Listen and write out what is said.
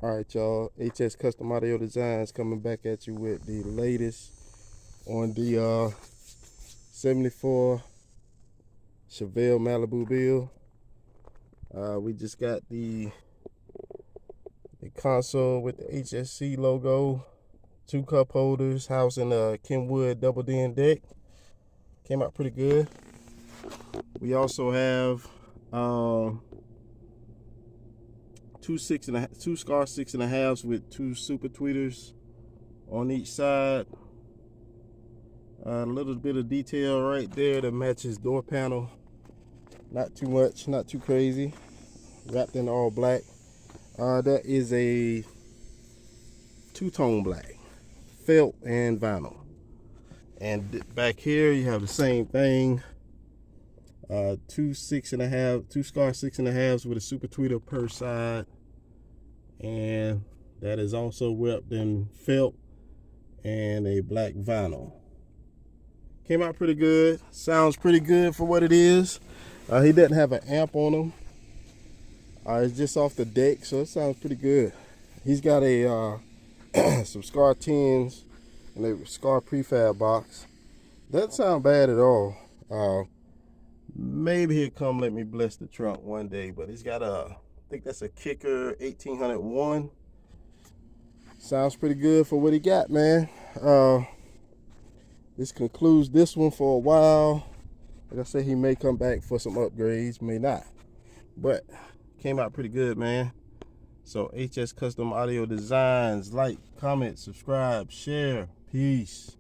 All right, y'all. HS Custom Audio Designs coming back at you with the latest on the 74 Chevelle Malibu build. We just got the console with the HSC logo, 2 cup holders, house in a Kenwood double den deck. Came out pretty good. We also have two Scar 6.5s with 2 super tweeters on each side. A little bit of detail right there that matches door panel. Not too much, not too crazy. Wrapped in all black. That is a two-tone black, felt and vinyl. And back here you have the same thing. 2 Scar 6.5s with a super tweeter per side, and that is also wrapped in felt and a black vinyl. Came out pretty good. Sounds pretty good for what it is. He doesn't have an amp on him. It's just off the deck, so it sounds pretty good. He's got a some Scar 10s and a Scar prefab box. Doesn't sound bad at all. Maybe he'll come let me bless the trunk one day, but he's got I think that's a Kicker 1801. Sounds pretty good for what he got, man. This concludes this one for a while. Like I said, he may come back for some upgrades, may not. But came out pretty good, man. So HS Custom Audio Designs, like, comment, subscribe, share. Peace.